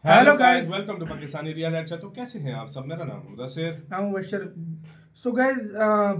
Hello guys, welcome to Pakistani real actor. तो कैसे हैं आप सब? मेरा नाम मुदस्सिर, नाम बशर। सो गाइस,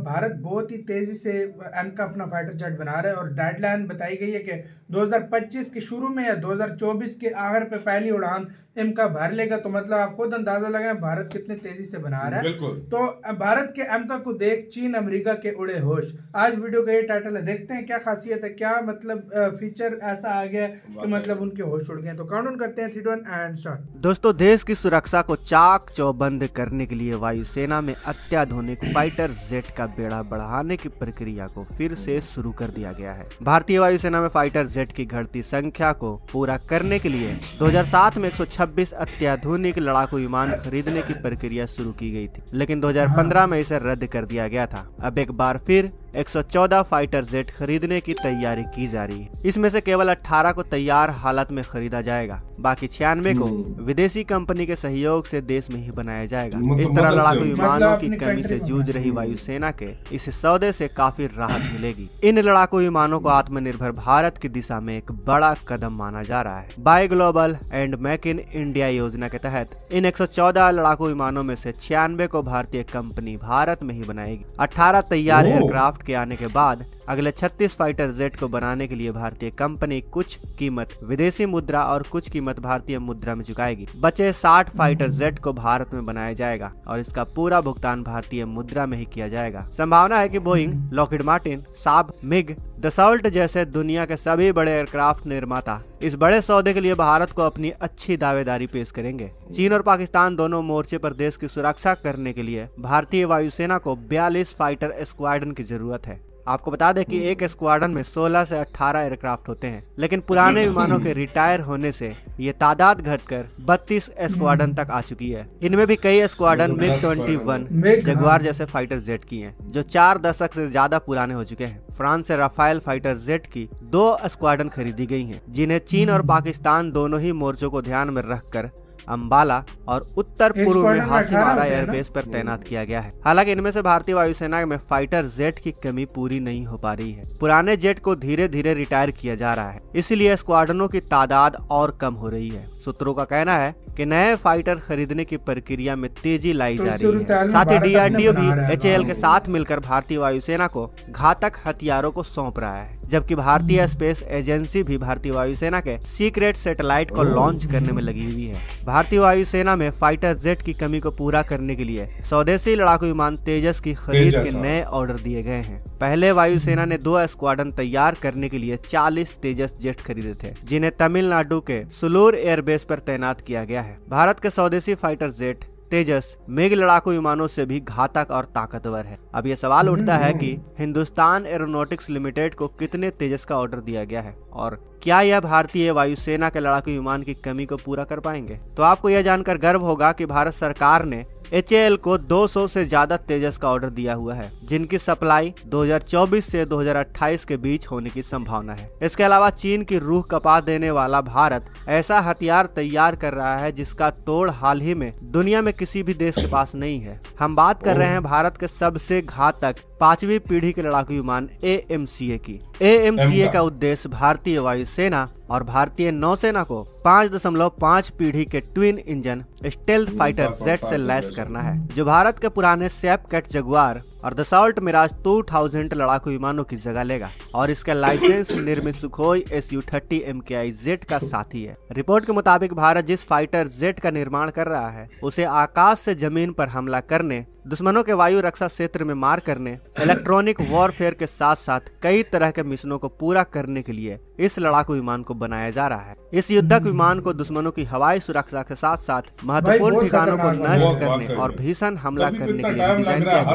भारत बहुत ही तेजी से एम का अपना फाइटर जेट बना रहा है और डेडलाइन बताई गई है कि 2025 के शुरू में या 2024 के आखिर पे पहली उड़ान एम का भर लेगा। तो मतलब आप खुद अंदाजा लगाएं भारत कितने तेजी से बना रहा है। बिल्कुल। तो भारत के एम का को देख चीन अमेरिका के उड़े होश। आज वीडियो का ये टाइटल है, देखते हैं क्या खासियत है, क्या मतलब फीचर ऐसा आ गया कि मतलब उनके होश उड़ गए। तो काउंट करते हैं 3 2 1 एंड स्टार्ट। दोस्तों, देश की सुरक्षा को चाक चौबंद करने के लिए वायुसेना में अत्याधुनिक फाइटर जेट का बेड़ा बढ़ाने की प्रक्रिया को फिर से शुरू कर दिया गया है। भारतीय वायुसेना में फाइटर जेट की घटती संख्या को पूरा करने के लिए 2007 में 126 अत्याधुनिक लड़ाकू विमान खरीदने की प्रक्रिया शुरू की गई थी, लेकिन 2015 में इसे रद्द कर दिया गया था। अब एक बार फिर 114 फाइटर जेट खरीदने की तैयारी की जा रही है। इसमें से केवल 18 को तैयार हालत में खरीदा जाएगा, बाकी 96 को विदेशी कंपनी के सहयोग से देश में ही बनाया जाएगा। इस तरह लड़ाकू विमानों की कमी से जूझ रही वायुसेना के इस सौदे से काफी राहत मिलेगी। इन लड़ाकू विमानों को आत्मनिर्भर भारत की दिशा में एक बड़ा कदम माना जा रहा है। Buy global and make in India योजना के तहत इन 114 लड़ाकू विमानों में से 96 को भारतीय कंपनी भारत में ही बनाएगी। 18 तैयार एयरक्राफ्ट के आने के बाद अगले 36 फाइटर जेट को बनाने के लिए भारतीय कंपनी कुछ कीमत विदेशी मुद्रा और कुछ कीमत भारतीय मुद्रा में चुकाएगी। बचे 60 फाइटर जेट को भारत में बनाया जाएगा और इसका पूरा भुगतान भारतीय मुद्रा में ही किया जाएगा। संभावना है कि बोइंग, लॉकहीड मार्टिन, साब, मिग, दसॉल्ट जैसे दुनिया के सभी बड़े एयरक्राफ्ट निर्माता इस बड़े सौदे के लिए भारत को अपनी अच्छी दावेदारी पेश करेंगे। चीन और पाकिस्तान दोनों मोर्चे पर देश की सुरक्षा करने के लिए भारतीय वायुसेना को 42 फाइटर स्क्वाड्रन की जरूरत है। आपको बता दें कि एक स्क्वाड्रन में 16 से 18 एयरक्राफ्ट होते हैं, लेकिन पुराने विमानों के रिटायर होने से ये तादाद घटकर 32 स्क्वाड्रन तक आ चुकी है। इनमें भी कई स्क्वाड्रन MiG-21 जगुआर जैसे फाइटर जेट की हैं, जो 4 दशक से ज्यादा पुराने हो चुके हैं। फ्रांस से राफेल फाइटर जेट की 2 स्क्वाड्रन खरीदी गई हैं, जिन्हें चीन और पाकिस्तान दोनों ही मोर्चों को ध्यान में रखकर अंबाला और उत्तर पूर्व में हासीमारा एयरबेस पर तैनात किया गया है। हालांकि इनमें से भारतीय वायुसेना में फाइटर जेट की कमी पूरी नहीं हो पा रही है। पुराने जेट को धीरे धीरे रिटायर किया जा रहा है, इसलिए स्क्वाड्रनों की तादाद और कम हो रही है। सूत्रों का कहना है कि नए फाइटर खरीदने की प्रक्रिया में तेजी लाई जा रही है। साथ ही DRDO भी HAL के साथ मिलकर भारतीय वायुसेना को घातक हथियारों को सौंप रहा है, जबकि भारतीय स्पेस एजेंसी भी भारतीय वायुसेना के सीक्रेट सैटेलाइट को लॉन्च करने में लगी हुई है। भारतीय वायुसेना में फाइटर जेट की कमी को पूरा करने के लिए स्वदेशी लड़ाकू विमान तेजस की खरीद के नए ऑर्डर दिए गए हैं। पहले वायुसेना ने 2 स्क्वाड्रन तैयार करने के लिए 40 तेजस जेट खरीदे थे, जिन्हें तमिलनाडु के सुलूर एयरबेस पर तैनात किया गया है। भारत के स्वदेशी फाइटर जेट तेजस मिग लड़ाकू विमानों से भी घातक और ताकतवर है। अब ये सवाल उठता है कि हिंदुस्तान एरोनॉटिक्स लिमिटेड को कितने तेजस का ऑर्डर दिया गया है और क्या यह भारतीय वायुसेना के लड़ाकू विमान की कमी को पूरा कर पाएंगे। तो आपको यह जानकर गर्व होगा कि भारत सरकार ने HAL को 200 से ज्यादा तेजस का ऑर्डर दिया हुआ है, जिनकी सप्लाई 2024 से 2028 के बीच होने की संभावना है। इसके अलावा चीन की रूह कपा देने वाला भारत ऐसा हथियार तैयार कर रहा है जिसका तोड़ हाल ही में दुनिया में किसी भी देश के पास नहीं है। हम बात कर रहे हैं भारत के सबसे घातक 5वीं पीढ़ी के लड़ाकू विमान AMCA की। AMCA का उद्देश्य भारतीय वायुसेना और भारतीय नौसेना को 5.5 पीढ़ी के twin engine stealth fighter jet से लैस करना है, जो भारत के पुराने सैपकैट जगुआर और दसॉल्ट मिराज 2000 लड़ाकू विमानों की जगह लेगा और इसका लाइसेंस निर्मित सुखोई Su-30 MKI जेट का साथी है। रिपोर्ट के मुताबिक भारत जिस फाइटर जेट का निर्माण कर रहा है उसे आकाश से जमीन पर हमला करने, दुश्मनों के वायु रक्षा क्षेत्र में मार करने, इलेक्ट्रॉनिक वॉरफेयर के साथ साथ कई तरह के मिशनों को पूरा करने के लिए इस लड़ाकू विमान को बनाया जा रहा है। इस युद्धक विमान को दुश्मनों की हवाई सुरक्षा के साथ साथ महत्वपूर्ण ठिकानों को नष्ट करने और भीषण हमला करने के लिए डिजाइन किया गया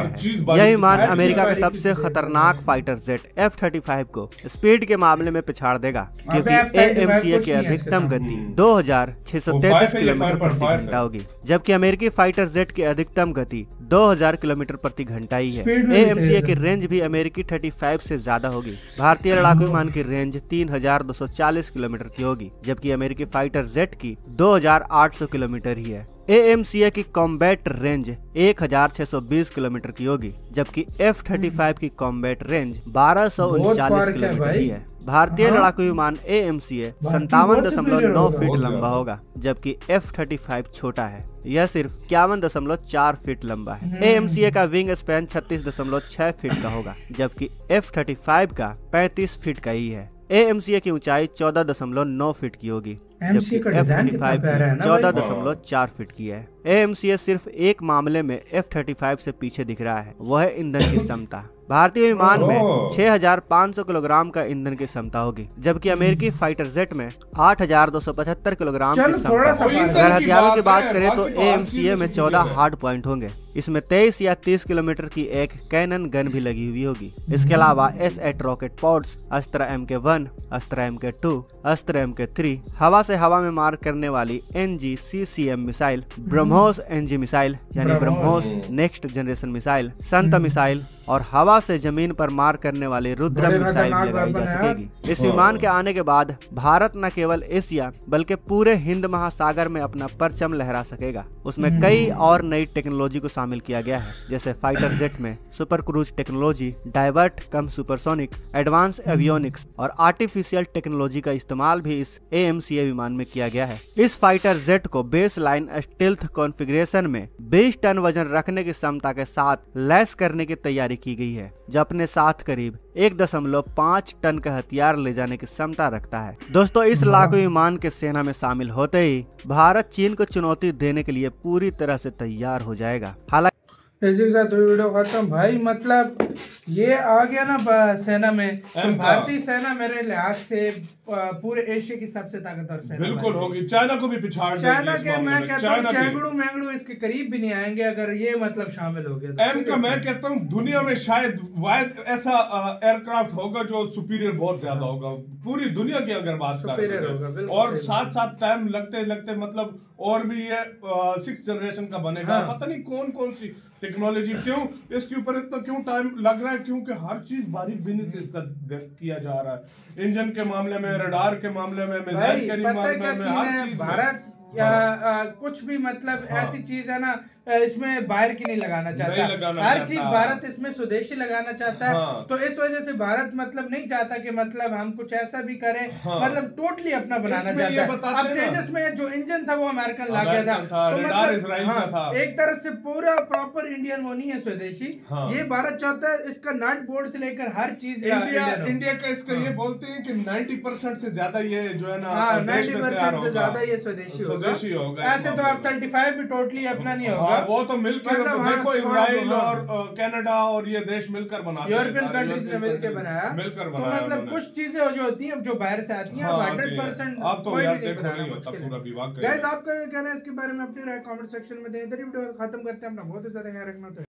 है। यह विमान अमेरिका के सबसे खतरनाक फाइटर जेट F-35 को स्पीड के मामले में पिछाड़ देगा, क्योंकि AMCA की अधिकतम गति 2633 किलोमीटर प्रति घंटा होगी, जबकि अमेरिकी फाइटर जेट की अधिकतम गति 2000 किलोमीटर प्रति घंटा ही है। AMCA की रेंज भी अमेरिकी 35 से ज्यादा होगी। भारतीय लड़ाकू विमान की रेंज 3240 किलोमीटर की होगी, जबकि अमेरिकी फाइटर जेट की 2800 किलोमीटर ही है। AMCA की कॉम्बैट रेंज 1620 किलोमीटर की होगी, जबकि F-35 की कॉम्बैट रेंज 1239 किलोमीटर ही है। भारतीय हाँ। लड़ाकू विमान AMCA भारतीय 57.9 बहुत फीट बहुत लंबा ज्यादा। होगा, जबकि F-35 छोटा है, यह सिर्फ 51.4 फीट लंबा है। AMCA का विंग स्पैन 36.6 फीट का होगा, जबकि F-35 का 35 फीट का ही है। AMCA की ऊंचाई 14.9 फीट की होगी, जबकि का डिजाइन कितना F-35 प्यारा है की ना भाई। 14.4 फीट की है। AMCA सिर्फ एक मामले में F-35 से पीछे दिख रहा है, वह है ईंधन की क्षमता। भारतीय विमान में ओह। 6,500 किलोग्राम का ईंधन की क्षमता होगी, जबकि अमेरिकी फाइटर जेट में 8,275 किलोग्राम की चलो थोड़ा क्षमता सा है। ईंधन अगर की हथियारों की बात बात है, करें तो बाकी तो हर चीज़ AMCA में में 14 सुपीरियर है। हार्ड पॉइंट होंगे। इसमें 23 या 30 किलोमीटर की एक कैनन गन भी लगी हुई होगी। इसके अलावा S-8 रॉकेट पॉड्स, अस्त्र MK1, अस्त्र MK2, अस्त्र MK3, हवा से हवा में मार करने वाली NGCCM missile, BrahMos NG missile यानी BrahMos. BrahMos next generation missile, संत मिसाइल और हवा से जमीन पर मार करने वाली रुद्रम बड़े मिसाइल भी खतरनाक लगाई जा वेपन है। सकेगी। इस विमान के आने के बाद भारत न केवल एशिया बल्कि पूरे हिंद महासागर में अपना परचम लहरा सकेगा। उसमें कई और नई टेक्नोलॉजी को शामिल किया गया है, जैसे फाइटर जेट में सुपर क्रूज टेक्नोलॉजी, डाइवर्ट कम सुपरसोनिक, एडवांस एवियोनिक्स और आर्टिफिशियल टेक्नोलॉजी का इस्तेमाल भी इस AMCA विमान में किया गया है। इस फाइटर जेट को बेस लाइन स्टेल्थ कॉन्फ़िगरेशन में 20 टन वजन रखने की क्षमता के साथ लैस करने की तैयारी की गई है, जो अपने साथ करीब 1.5 टन का हथियार ले जाने की क्षमता रखता है। दोस्तों, इस लड़ाकू विमान के सेना में शामिल होते ही भारत चीन को चुनौती देने के लिए पूरी तरह से तैयार हो जाएगा। हालांकि इसी के साथ वीडियो खत्म भाई। मतलब ये आ गया ना सेना में, तो भारतीय सेना मेरे लिहाज से पूरे एशिया की सबसे ताकतवर सेना बिल्कुल होगी। चाइना को भी पिछाड़ देगी चाइना इस के मामले मैं में। कहता हूँ चाइना भी। चैंगड़ू मैंगड़ू इसके करीब भी नहीं आएंगे अगर ये मतलब शामिल हो गया एम का मैं कहता हूँ दुनिया में शायद वायद ऐसा एयरक्राफ्ट होगा जो सुपीरियर बहुत ज्यादा होगा पूरी दुनिया की अगर बात सुपीरियर होगा, करें। बिल्कुल और सही साथ साथ टाइम लगते लगते मतलब और भी ये 6th जनरेशन का बनेगा। हाँ। पता नहीं कौन कौन सी टेक्नोलॉजी, क्यों इसके ऊपर इतना क्यों टाइम लग रहा है, क्योंकि हर चीज बारीक बीनी से इसका किया जा रहा है। इंजन के मामले में, रडार के मामले में, मिसाइल के मामले में, हर चीज भारत कुछ भी मतलब ऐसी चीज है ना इसमें बाहर की नहीं लगाना चाहता। हर चीज भारत इसमें स्वदेशी लगाना चाहता है। तो इस वजह से भारत मतलब नहीं चाहता कि मतलब हम कुछ ऐसा भी करें, मतलब टोटली अपना बनाना चाहता है। अब तेजस में जो इंजन था वो अमेरिकन ला गया था, तो मतलब एक तरह से पूरा प्रॉपर इंडियन वो नहीं है स्वदेशी। ये भारत चाहता है इसका नट बोर्ड से लेकर हर चीज इंडिया का इसका ये बोलते हैं कि 90% से ज्यादा ये जो है ना 90% से ज्यादा ये स्वदेशी होगा। ऐसे तो F-35 भी टोटली अपना नहीं होगा। वो तो मिलकर मतलब देखो इजराइल और कनाडा और ये देश मिलकर बनाते हैं, यूरोपियन कंट्रीज ने मिलकर बनाया। तो मतलब कुछ चीजें जो होती हैं जो बाहर से आती हैं 100% अब तो यार देखो नहीं होता पूरा विभाग। गाइस आपका क्या कहना है इसके बारे में अपनी राय कमेंट सेक्शन में दें। इधर वीडियो खत्म करते हैं। अपना बहुत ही ज्यादा ख्याल रखना।